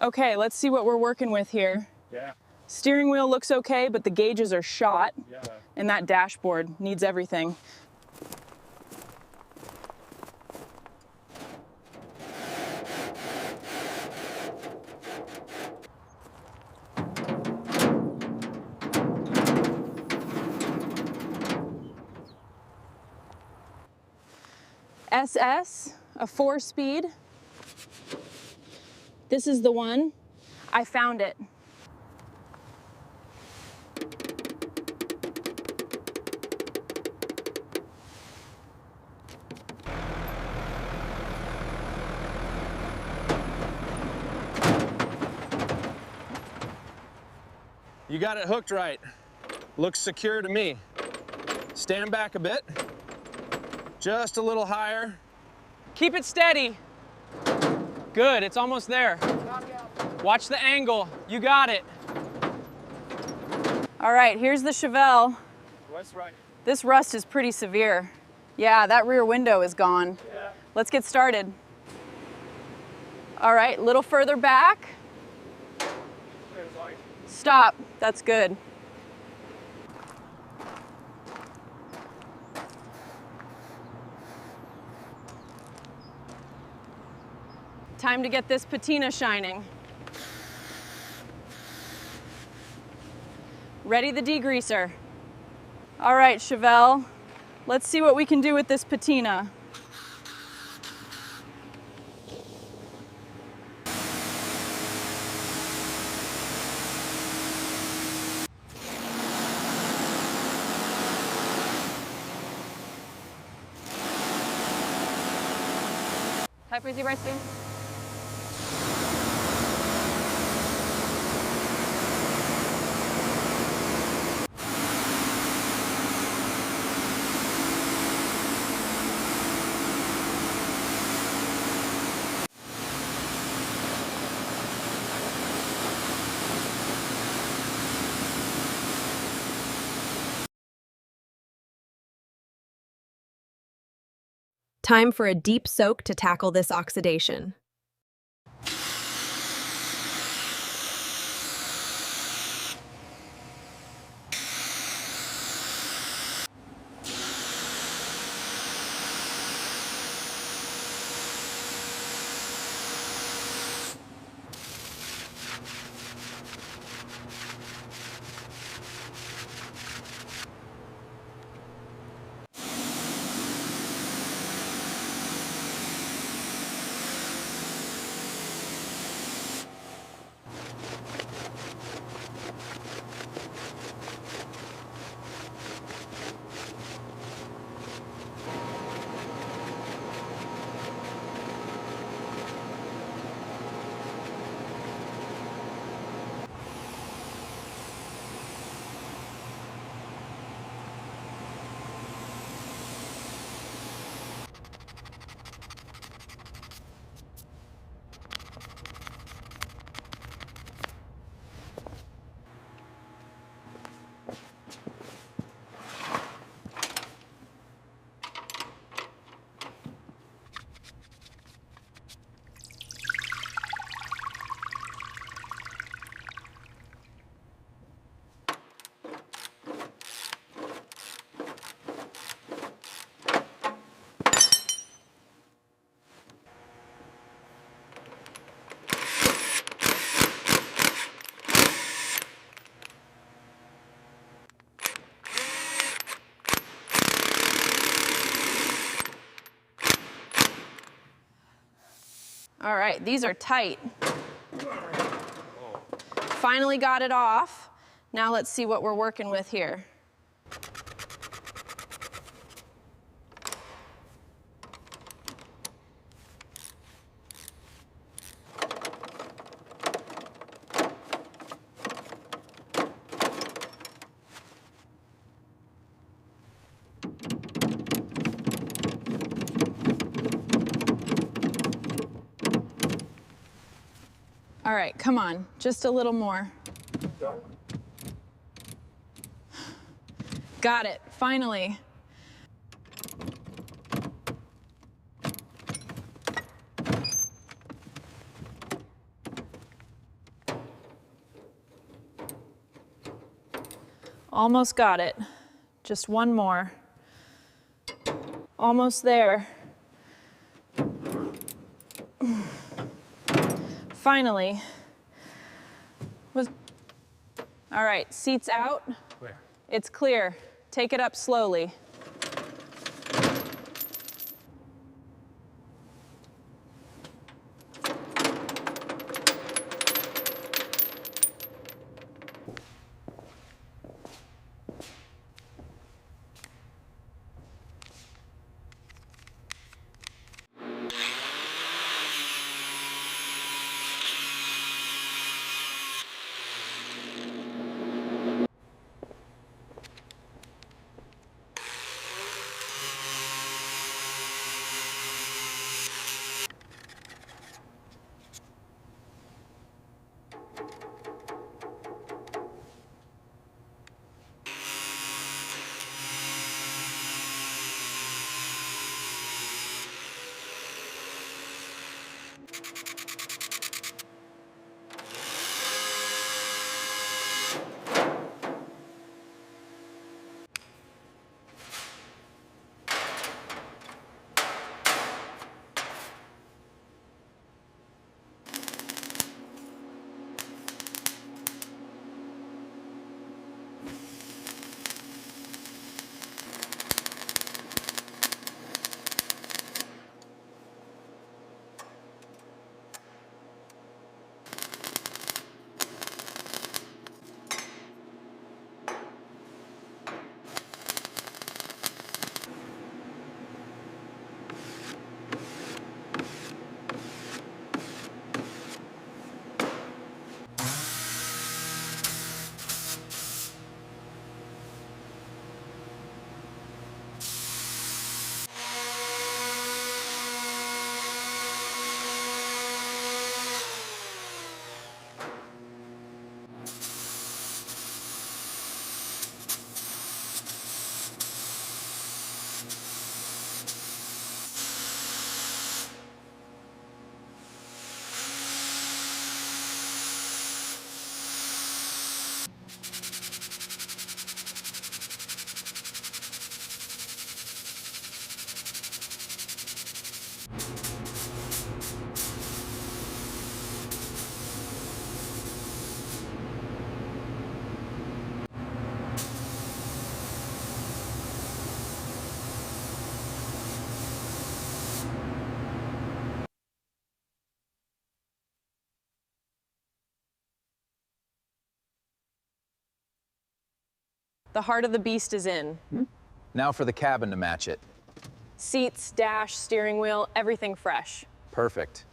Okay, let's see what we're working with here. Yeah. Steering wheel looks okay, but the gauges are shot. Yeah. And that dashboard needs everything. SS, a 4-speed. This is the one. I found it. You got it hooked right. Looks secure to me. Stand back a bit. Just a little higher. Keep it steady. Good, it's almost there. Watch the angle. You got it. All right, here's the Chevelle. West right. This rust is pretty severe. Yeah, that rear window is gone. Yeah. Let's get started. All right, a little further back. Stop, that's good. Time to get this patina shining. Ready the degreaser. All right, Chevelle, let's see what we can do with this patina. Type with you, right spoon. Time for a deep soak to tackle this oxidation. All right, these are tight. Finally got it off. Now let's see what we're working with here. All right, come on, just a little more. Got it, finally. Almost got it. Just one more. Almost there. Finally. All right, seats out. Where? It's clear. Take it up slowly. The heart of the beast is in. Now for the cabin to match it. Seats, dash, steering wheel, everything fresh. Perfect.